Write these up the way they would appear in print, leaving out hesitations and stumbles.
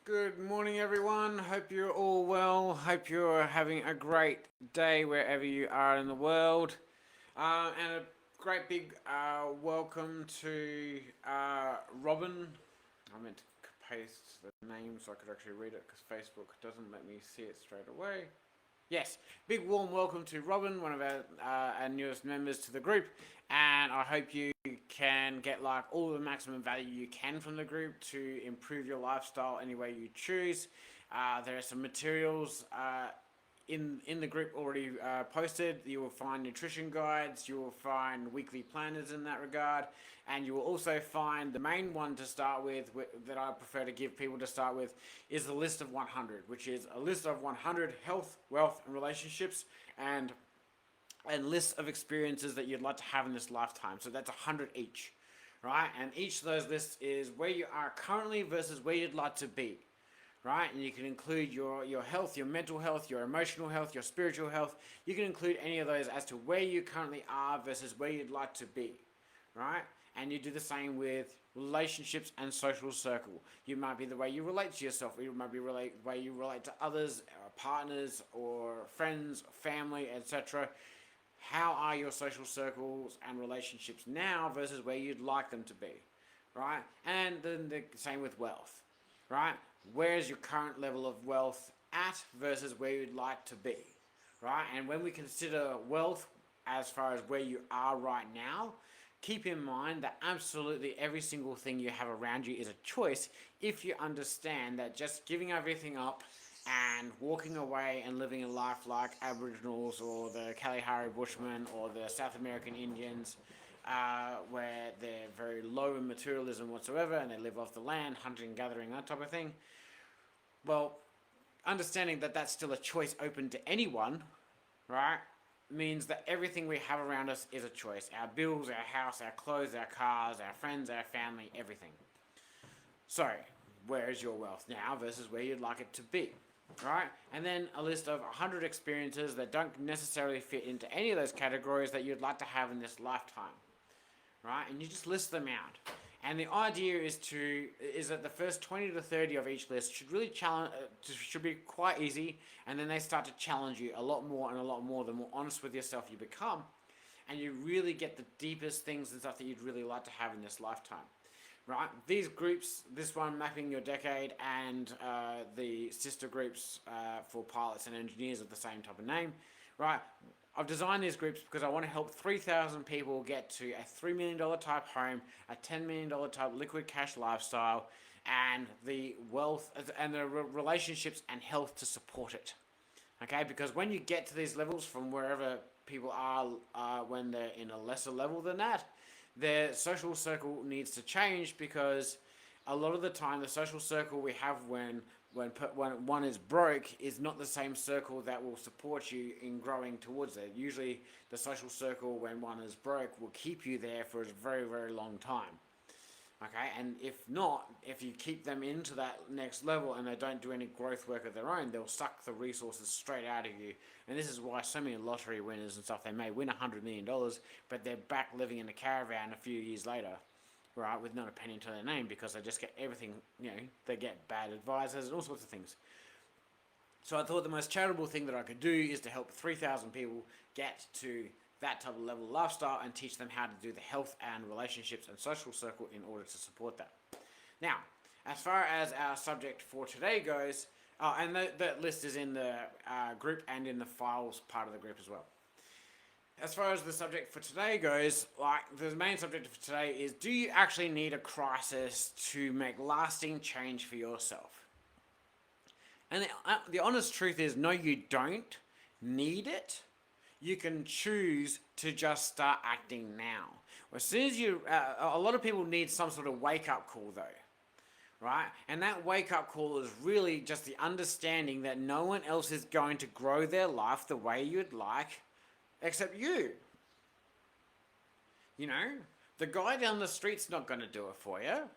Good morning, everyone. Hope you're all well. Hope you're having a great day wherever you are in the world. And a great big welcome to Robin. I meant to paste the name so I could actually read it because Facebook doesn't let me see it straight away. Yes, big warm welcome to Robin, one of our newest members to the group, and I hope you can get like all the maximum value you can from the group to improve your lifestyle any way you choose. There are some materials in the group already posted. You will find nutrition guides, you will find weekly planners in that regard, and you will also find the main one to start with that I prefer to give people to start with is the list of 100, which is a list of 100 health, wealth, and relationships, and lists of experiences that you'd like to have in this lifetime. So that's 100 each, right? And each of those lists is where you are currently versus where you'd like to be, right? And you can include your health, your mental health, your emotional health, your spiritual health. You can include any of those as to where you currently are versus where you'd like to be, right? And you do the same with relationships and social circle. You might be the way you relate to yourself. You might be the way you relate to others, partners, or friends, family, etc. How are your social circles and relationships now versus where you'd like them to be, right? And then the same with wealth, right? Where is your current level of wealth at versus where you'd like to be, right? And when we consider wealth as far as where you are right now, keep in mind that absolutely every single thing you have around you is a choice if you understand that just giving everything up and walking away and living a life like Aboriginals or the Kalahari Bushmen or the South American Indians, where they're very low in materialism whatsoever and they live off the land, hunting and gathering, that type of thing. Well, understanding that that's still a choice open to anyone, right, means that everything we have around us is a choice. Our bills, our house, our clothes, our cars, our friends, our family, everything. So, where is your wealth now versus where you'd like it to be? Right? And then a list of 100 experiences that don't necessarily fit into any of those categories that you'd like to have in this lifetime. Right? And you just list them out. And the idea is that the first 20 to 30 of each list should really should be quite easy, and then they start to challenge you a lot more and a lot more the more honest with yourself you become, and you really get the deepest things and stuff that you'd really like to have in this lifetime. Right, these groups, this one mapping your decade, and the sister groups for pilots and engineers of the same type of name. Right, I've designed these groups because I want to help 3,000 people get to a $3 million type home, a $10 million type liquid cash lifestyle, and the wealth and the relationships and health to support it. Okay, because when you get to these levels from wherever people are when they're in a lesser level than that, their social circle needs to change, because a lot of the time the social circle we have when one is broke is not the same circle that will support you in growing towards it. Usually the social circle when one is broke will keep you there for a very, very long time. Okay, and if you keep them into that next level and they don't do any growth work of their own, they'll suck the resources straight out of you. And this is why so many lottery winners and stuff, they may win $100 million, but they're back living in a caravan a few years later, right, with not a penny to their name, because they just get everything, they get bad advisors and all sorts of things. So I thought the most charitable thing that I could do is to help 3,000 people get to that type of level of lifestyle and teach them how to do the health and relationships and social circle in order to support that. Now, as far as our subject for today goes, and that list is in the group and in the files part of the group as well. As far as the subject for today goes, like the main subject for today is, do you actually need a crisis to make lasting change for yourself? And the honest truth is, no, you don't need it. You can choose to just start acting now. As soon as a lot of people need some sort of wake-up call though, right? And that wake-up call is really just the understanding that no one else is going to grow their life the way you'd like, except you. The guy down the street's not going to do it for you,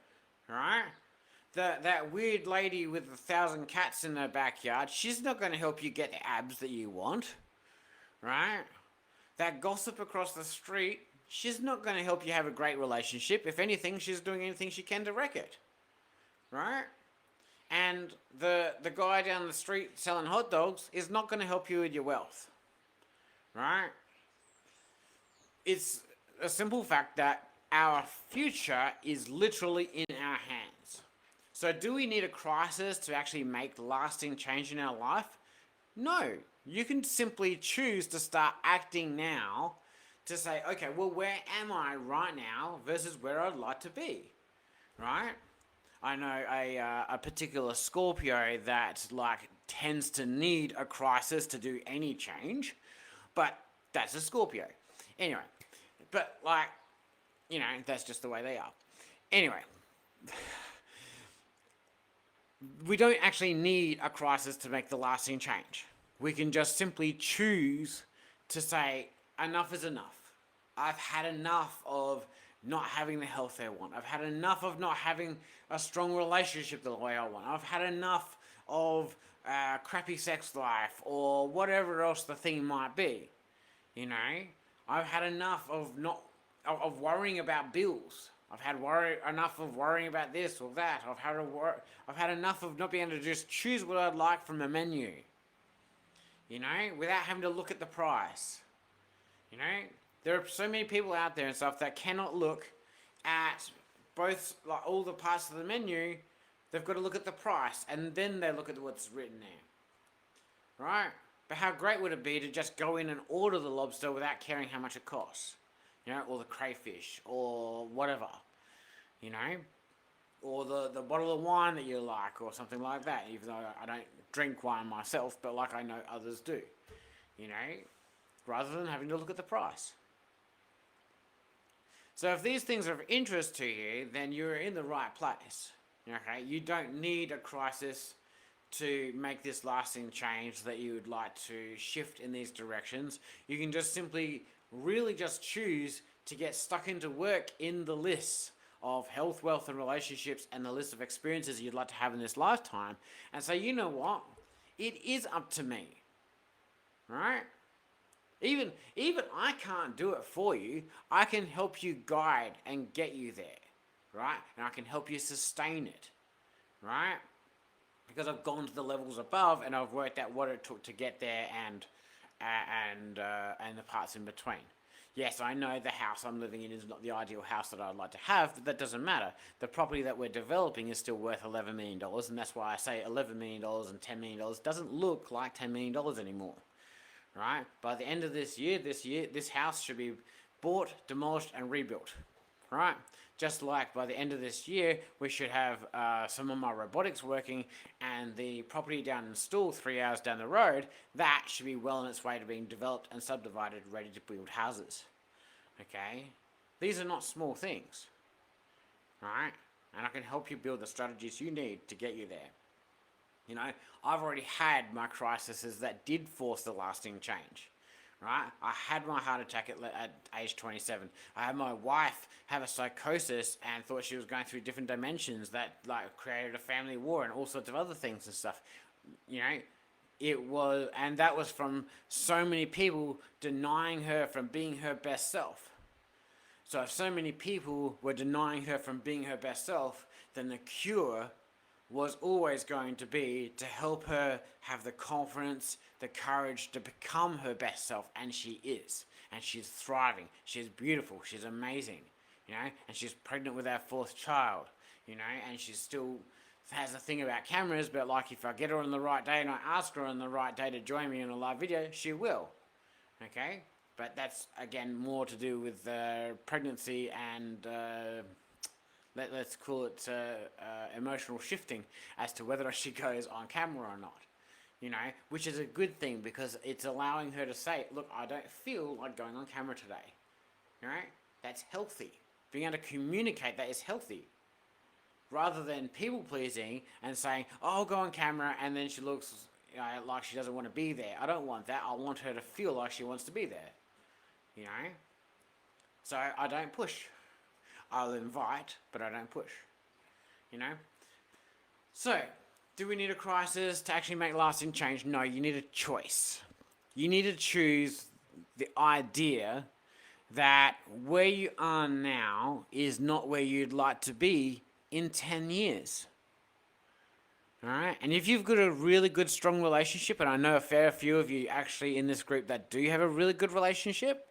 right? That weird lady with 1,000 cats in her backyard, she's not going to help you get the abs that you want. Right? That gossip across the street, she's not going to help you have a great relationship. If anything, she's doing anything she can to wreck it. Right? And And the guy down the street selling hot dogs is not going to help you with your wealth, right? It's a simple fact that our future is literally in our hands. So do we need a crisis to actually make lasting change in our life? No. You can simply choose to start acting now to say, okay, well, where am I right now versus where I'd like to be, right? I know a particular Scorpio that tends to need a crisis to do any change, but that's a Scorpio. Anyway, but that's just the way they are. Anyway, we don't actually need a crisis to make the lasting change. We can just simply choose to say, enough is enough. I've had enough of not having the health I want. I've had enough of not having a strong relationship the way I want. I've had enough of crappy sex life or whatever else the thing might be. I've had enough of of worrying about bills. I've had enough of worrying about this or that. I've had enough of not being able to just choose what I'd like from a menu. Without having to look at the price. There are so many people out there and stuff that cannot look at both all the parts of the menu. They've got to look at the price and then they look at what's written there. Right? But how great would it be to just go in and order the lobster without caring how much it costs? Or the crayfish, or whatever, or the bottle of wine that you like, or something like that, even though I don't drink wine myself, but I know others do, rather than having to look at the price. So if these things are of interest to you, then you're in the right place, okay? You don't need a crisis to make this lasting change that you would like to shift in these directions. You can just simply really just choose to get stuck into work in the lists of health, wealth, and relationships and the list of experiences you'd like to have in this lifetime and say, you know what? It is up to me, right? Even I can't do it for you. I can help you guide and get you there, right? And I can help you sustain it, right? Because I've gone to the levels above and I've worked out what it took to get there and the parts in between. Yes, I know the house I'm living in is not the ideal house that I'd like to have, but that doesn't matter. The property that we're developing is still worth $11 million, and that's why I say $11 million and $10 million doesn't look like $10 million anymore, right? By the end of this year, this house should be bought, demolished, and rebuilt, right? Just like by the end of this year, we should have some of my robotics working, and the property down in Stool, 3 hours down the road, that should be well on its way to being developed and subdivided, ready to build houses. Okay? These are not small things, right? And I can help you build the strategies you need to get you there. I've already had my crises that did force the lasting change. Right? I had my heart attack at age 27. I had my wife have a psychosis and thought she was going through different dimensions that created a family war and all sorts of other things and stuff. And that was from so many people denying her from being her best self. So if so many people were denying her from being her best self, then the cure was always going to be to help her have the confidence, the courage to become her best self, and she is. And she's thriving. She's beautiful. She's amazing, and she's pregnant with our 4th child, and she still has a thing about cameras, but if I get her on the right day and I ask her on the right day to join me in a live video, she will, okay? But that's, again, more to do with pregnancy and let's call it emotional shifting as to whether she goes on camera or not, which is a good thing because it's allowing her to say, look, I don't feel like going on camera today, right? That's healthy. Being able to communicate that is healthy, rather than people pleasing and saying, oh, I'll go on camera, and then she looks like she doesn't want to be there. I don't want that. I want her to feel like she wants to be there, So I don't push. I'll invite, but I don't push, So, do we need a crisis to actually make lasting change? No, you need a choice. You need to choose the idea that where you are now is not where you'd like to be in 10 years. All right. And if you've got a really good, strong relationship, and I know a fair few of you actually in this group that do have a really good relationship,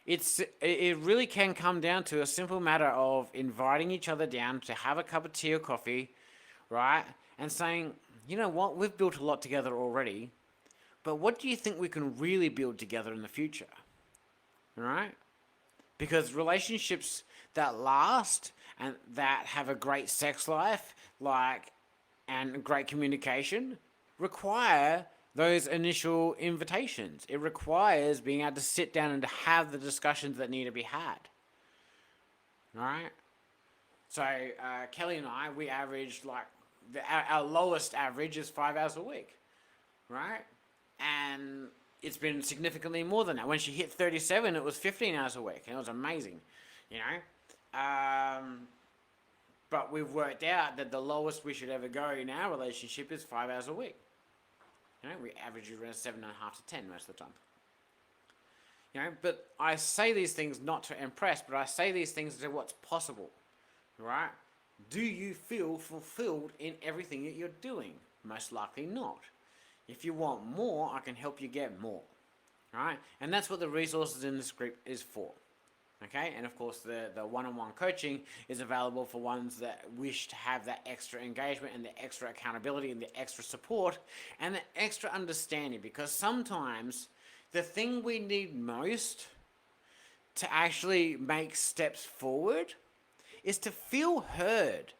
it really can come down to a simple matter of inviting each other down to have a cup of tea or coffee, right? And saying, you know what, we've built a lot together already, but what do you think we can really build together in the future? All right? Because relationships that last and that have a great sex life, like, and great communication, require those initial invitations. It requires being able to sit down and to have the discussions that need to be had. All right. So Kelly and I, we averaged like our lowest average is 5 hours a week, right? And it's been significantly more than that. When she hit 37, it was 15 hours a week, and it was amazing, you know. But we've worked out that the lowest we should ever go in our relationship is 5 hours a week. You know, we average around 7.5 to 10 most of the time. You know, but I say these things not to impress, but I say these things to what's possible, right? Do you feel fulfilled in everything that you're doing? Most likely not. If you want more, I can help you get more, right? And that's what the resources in this group is for. Okay, and of course the one-on-one coaching is available for ones that wish to have that extra engagement and the extra accountability and the extra support and the extra understanding, because sometimes the thing we need most to actually make steps forward is to feel heard,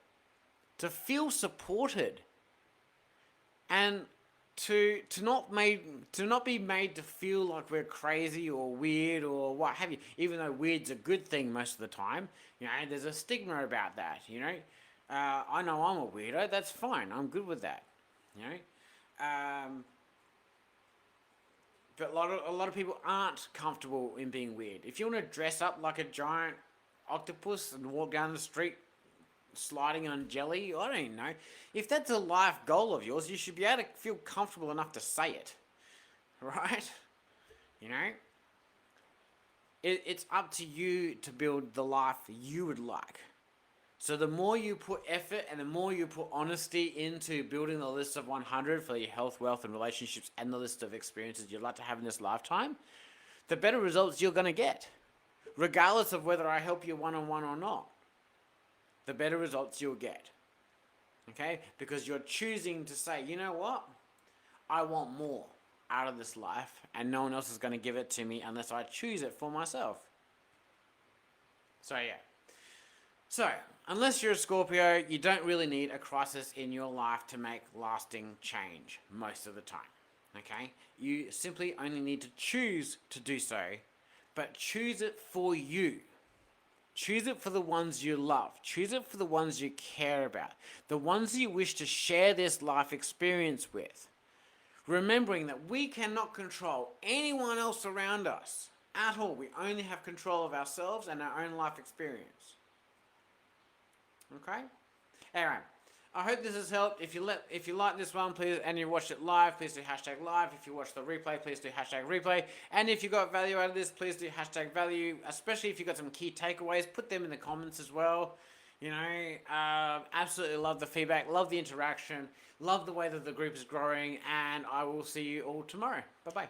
to feel supported, and to not be made to feel like we're crazy or weird or what have you. Even though weird's a good thing most of the time, you know, there's a stigma about that. You know, I know I'm a weirdo. That's fine. I'm good with that. You know, but a lot of people aren't comfortable in being weird. If you want to dress up like a giant octopus and walk down the street sliding on jelly, I don't know. If that's a life goal of yours, you should be able to feel comfortable enough to say it, right? You know, it's up to you to build the life you would like. So the more you put effort and the more you put honesty into building the list of 100 for your health, wealth, and relationships, and the list of experiences you'd like to have in this lifetime, the better results you're going to get, regardless of whether I help you one-on-one or not. The better results you'll get. Okay? Because you're choosing to say, you know what? I want more out of this life, and no one else is going to give it to me unless I choose it for myself. So, yeah. So, unless you're a Scorpio, you don't really need a crisis in your life to make lasting change most of the time. Okay? You simply only need to choose to do so, but choose it for you. Choose it for the ones you love. Choose it for the ones you care about. The ones you wish to share this life experience with. Remembering that we cannot control anyone else around us at all. We only have control of ourselves and our own life experience. Okay? Anyway, I hope this has helped. If you like this one, please, and you watched it live, please do hashtag live. If you watch the replay, please do hashtag replay. And if you got value out of this, please do hashtag value. Especially if you got some key takeaways, put them in the comments as well. You know, absolutely love the feedback, love the interaction, love the way that the group is growing, and I will see you all tomorrow. Bye-bye.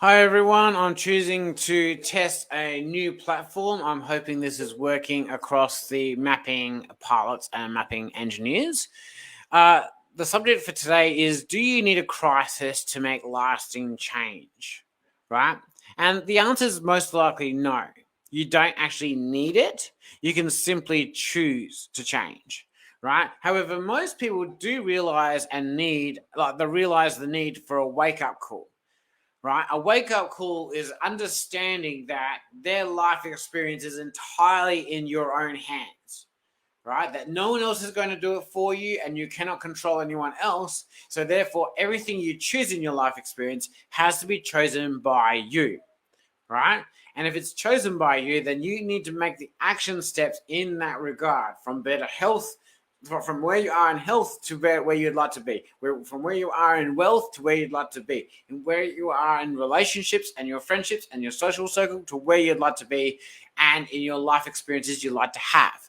Hi everyone, I'm choosing to test a new platform. I'm hoping this is working across the mapping pilots and mapping engineers. The subject for today is, do you need a crisis to make lasting change? Right? And the answer is most likely no. You don't actually need it. You can simply choose to change. Right? However, most people do realize the need for a wake-up call. Right? A wake-up call is understanding that their life experience is entirely in your own hands, right? That no one else is going to do it for you and you cannot control anyone else. So therefore, everything you choose in your life experience has to be chosen by you. right? And if it's chosen by you, then you need to make the action steps in that regard, from better health, from where you are in health to where you'd like to be, from where you are in wealth to where you'd like to be, and where you are in relationships and your friendships and your social circle to where you'd like to be, and in your life experiences you'd like to have,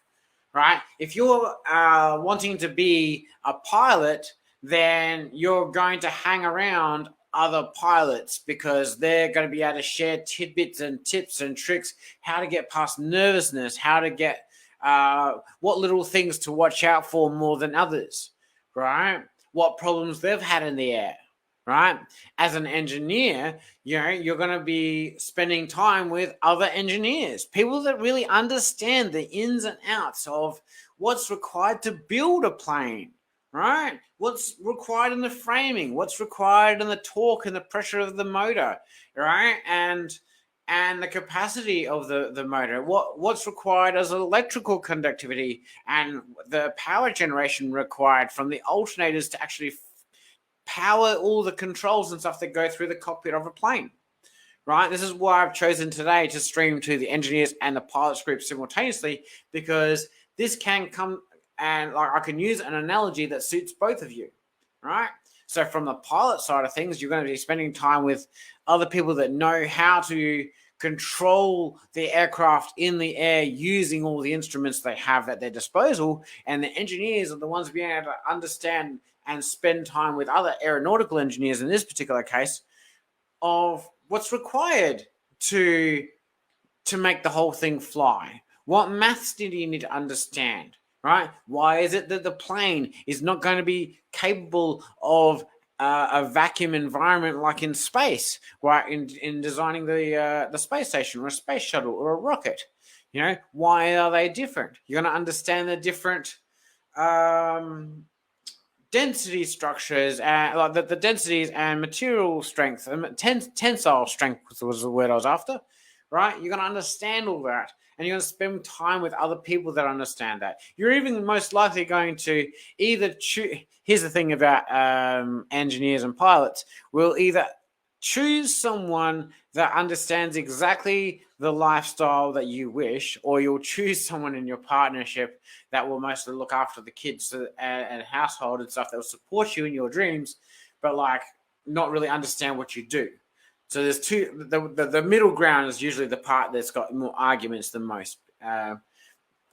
right? If you're wanting to be a pilot, then you're going to hang around other pilots because they're going to be able to share tidbits and tips and tricks, how to get past nervousness, how to get what little things to watch out for more than others, right? What problems they've had in the air, right? As an engineer, you're going to be spending time with other engineers, people that really understand the ins and outs of what's required to build a plane, right? What's required in the framing, what's required in the torque and the pressure of the motor, right? And the capacity of the motor, what's required as electrical conductivity, and the power generation required from the alternators to actually power all the controls and stuff that go through the cockpit of a plane, right? This is why I've chosen today to stream to the engineers and the pilots group simultaneously, because this can come, and like I can use an analogy that suits both of you, right? So from the pilot side of things, you're going to be spending time with other people that know how to control the aircraft in the air using all the instruments they have at their disposal. And the engineers are the ones being able to understand and spend time with other aeronautical engineers in this particular case of what's required to make the whole thing fly. What maths do you need to understand, right? Why is it that the plane is not going to be capable of a vacuum environment like in space, right? In designing the space station or a space shuttle or a rocket, why are they different? You're going to understand the different density structures, and like the densities and material strength, tensile strength was the word I was after, right? You're going to understand all that, and you're going to spend time with other people that understand that. You're even most likely going to either choose. Here's the thing about engineers and pilots: we'll either choose someone that understands exactly the lifestyle that you wish, or you'll choose someone in your partnership that will mostly look after the kids and household and stuff, that will support you in your dreams, but like not really understand what you do. So there's two. The middle ground is usually the part that's got more arguments than most.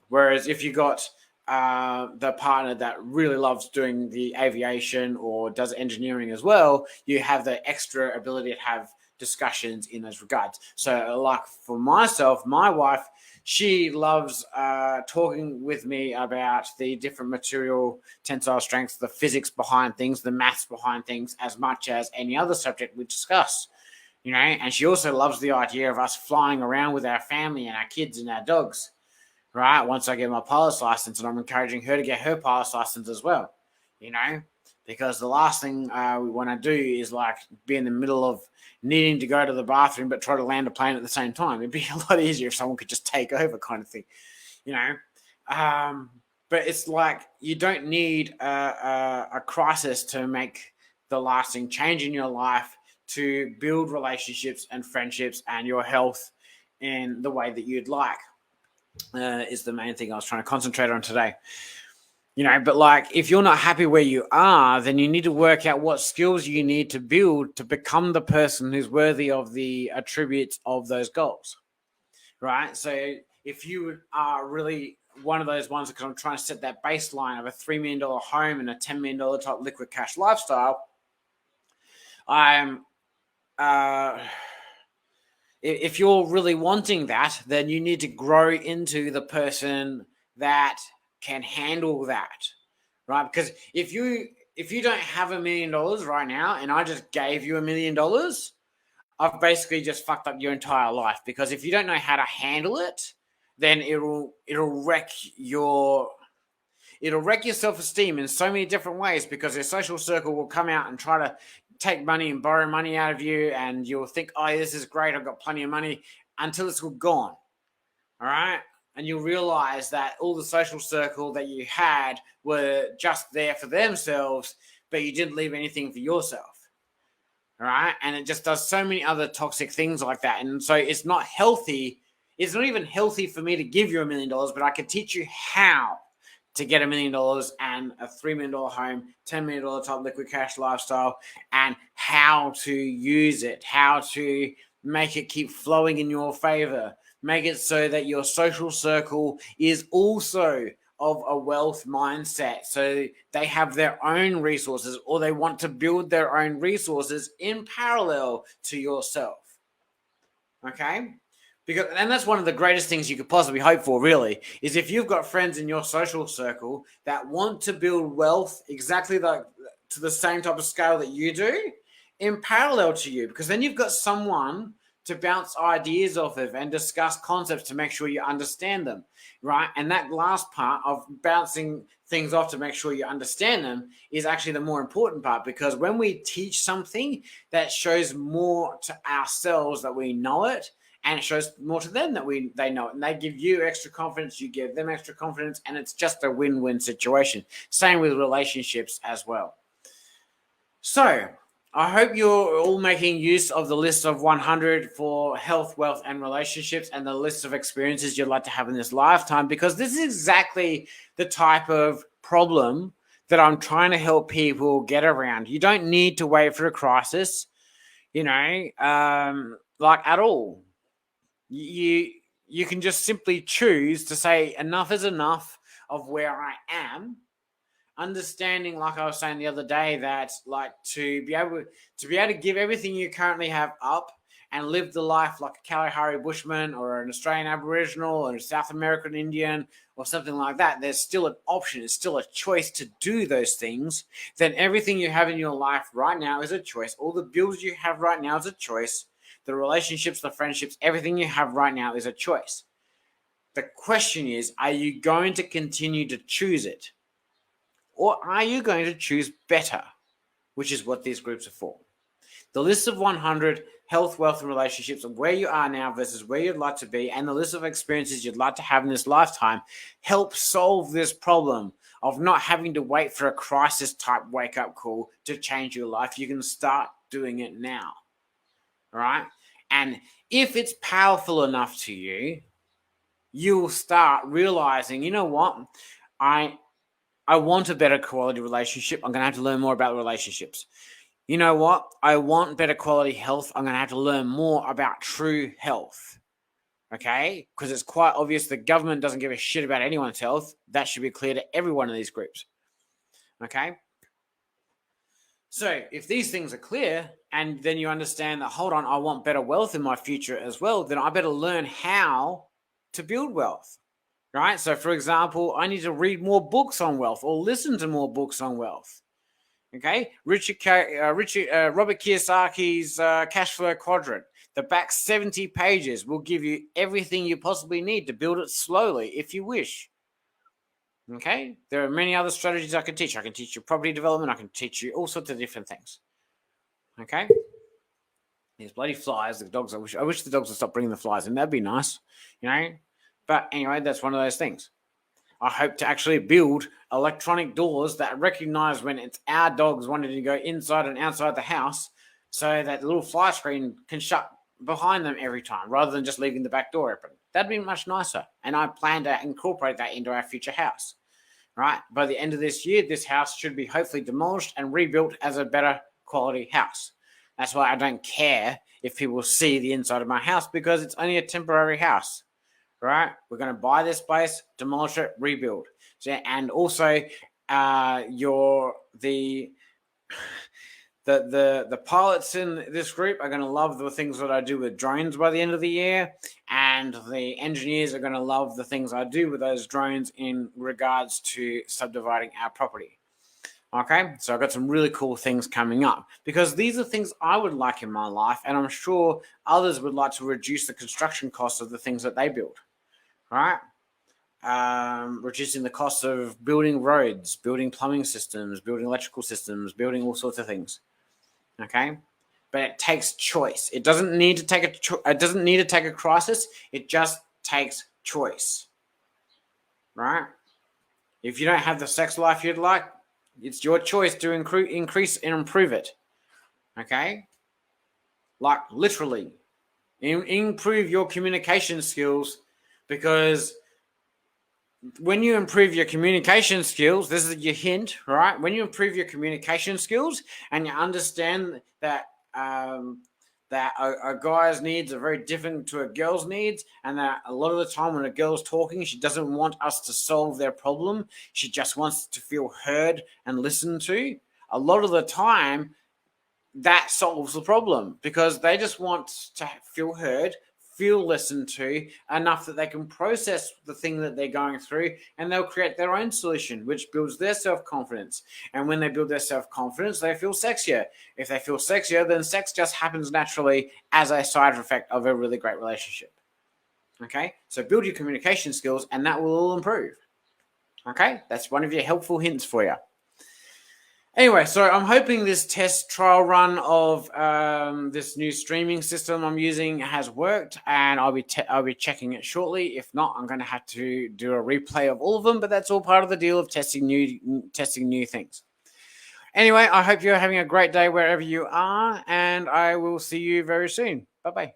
Whereas if you got the partner that really loves doing the aviation or does engineering as well, you have the extra ability to have discussions in those regards. So like for myself, my wife, she loves talking with me about the different material tensile strengths, the physics behind things, the maths behind things, as much as any other subject we discuss. And she also loves the idea of us flying around with our family and our kids and our dogs, right? Once I get my pilot's license, and I'm encouraging her to get her pilot's license as well, because the last thing we want to do is like be in the middle of needing to go to the bathroom but try to land a plane at the same time. It'd be a lot easier if someone could just take over, kind of thing, but it's like you don't need a crisis to make the lasting change in your life, to build relationships and friendships and your health in the way that you'd like, is the main thing I was trying to concentrate on today. But like if you're not happy where you are, then you need to work out what skills you need to build to become the person who's worthy of the attributes of those goals, right? So if you are really one of those ones, because I'm trying to set that baseline of a $3 million home and a $10 million type liquid cash lifestyle, if you're really wanting that, then you need to grow into the person that can handle that, right? Because if you don't have $1 million right now, and I just gave you $1 million, I've basically just fucked up your entire life. Because if you don't know how to handle it, then it'll wreck your self-esteem in so many different ways, because your social circle will come out and try to take money and borrow money out of you, and you'll think, oh, this is great, I've got plenty of money, until it's all gone. All right? And you'll realize that all the social circle that you had were just there for themselves, but you didn't leave anything for yourself. all right? And it just does so many other toxic things like that. And so it's not healthy. It's not even healthy for me to give you $1 million, but I can teach you how to get $1 million and a $3 million home, $10 million top liquid cash lifestyle, and how to use it, how to make it keep flowing in your favor, make it so that your social circle is also of a wealth mindset, so they have their own resources, or they want to build their own resources in parallel to yourself. Okay? Because, and that's one of the greatest things you could possibly hope for, really, is if you've got friends in your social circle that want to build wealth exactly like to the same type of scale that you do, in parallel to you, because then you've got someone to bounce ideas off of and discuss concepts to make sure you understand them, right? And that last part of bouncing things off to make sure you understand them is actually the more important part, because when we teach something, that shows more to ourselves that we know it, and it shows more to them that they know it, and they give you extra confidence, you give them extra confidence, and it's just a win-win situation. Same with relationships as well. So I hope you're all making use of the list of 100 for health, wealth, and relationships, and the list of experiences you'd like to have in this lifetime, because this is exactly the type of problem that I'm trying to help people get around. You don't need to wait for a crisis, like at all. You can just simply choose to say enough is enough of where I am, understanding, like I was saying the other day, that like to be able to give everything you currently have up and live the life like a Kalahari Bushman or an Australian Aboriginal or a South American Indian or something like that. There's still an option. It's still a choice to do those things. Then everything you have in your life right now is a choice. All the bills you have right now is a choice. The relationships, the friendships, everything you have right now is a choice. The question is, are you going to continue to choose it? Or are you going to choose better? Which is what these groups are for. The list of 100 health, wealth, and relationships of where you are now versus where you'd like to be, and the list of experiences you'd like to have in this lifetime help solve this problem of not having to wait for a crisis type wake-up call to change your life. You can start doing it now. Right? And if it's powerful enough to you, you'll start realizing, you know what? I want a better quality relationship. I'm going to have to learn more about relationships. You know what? I want better quality health. I'm going to have to learn more about true health. Okay? Because it's quite obvious the government doesn't give a shit about anyone's health. That should be clear to every one of these groups. Okay? So if these things are clear, and then you understand that, hold on, I want better wealth in my future as well, then I better learn how to build wealth, right? So for example, I need to read more books on wealth or listen to more books on wealth. Okay, Robert Kiyosaki's Cash Flow Quadrant, the back 70 pages will give you everything you possibly need to build it slowly if you wish. Okay, there are many other strategies I can teach. I can teach you property development. I can teach you all sorts of different things. Okay, these bloody flies, the dogs. I wish the dogs would stop bringing the flies in. That'd be nice, But anyway, that's one of those things. I hope to actually build electronic doors that recognize when it's our dogs wanting to go inside and outside the house, so that the little fly screen can shut behind them every time, rather than just leaving the back door open. That'd be much nicer. And I plan to incorporate that into our future house. Right? By the end of this year, this house should be hopefully demolished and rebuilt as a better quality house. That's why I don't care if people see the inside of my house, because it's only a temporary house. Right? We're going to buy this place, demolish it, rebuild. So, and also, the pilots in this group are going to love the things that I do with drones by the end of the year, and the engineers are going to love the things I do with those drones in regards to subdividing our property. Okay, so I've got some really cool things coming up, because these are things I would like in my life, and I'm sure others would like to reduce the construction costs of the things that they build. Right? Reducing the cost of building roads, building plumbing systems, building electrical systems, building all sorts of things. Okay, but it takes choice. It doesn't need to take a crisis. It just takes choice. Right? If you don't have the sex life you'd like, it's your choice to increase and improve it. Okay? like literally. Improve your communication skills, because when you improve your communication skills, this is your hint, right? When you improve your communication skills and you understand that that a guy's needs are very different to a girl's needs, and that a lot of the time when a girl's talking, she doesn't want us to solve their problem. She just wants to feel heard and listened to. A lot of the time, that solves the problem, because they just want to feel heard, feel listened to enough that they can process the thing that they're going through, and they'll create their own solution, which builds their self-confidence. And when they build their self-confidence, they feel sexier. If they feel sexier, then sex just happens naturally as a side effect of a really great relationship. Okay, so build your communication skills and that will all improve. Okay, that's one of your helpful hints for you. Anyway, so I'm hoping this test trial run of this new streaming system I'm using has worked, and I'll be checking it shortly. If not, I'm going to have to do a replay of all of them, but that's all part of the deal of testing new things. Anyway, I hope you're having a great day wherever you are, and I will see you very soon. Bye-bye.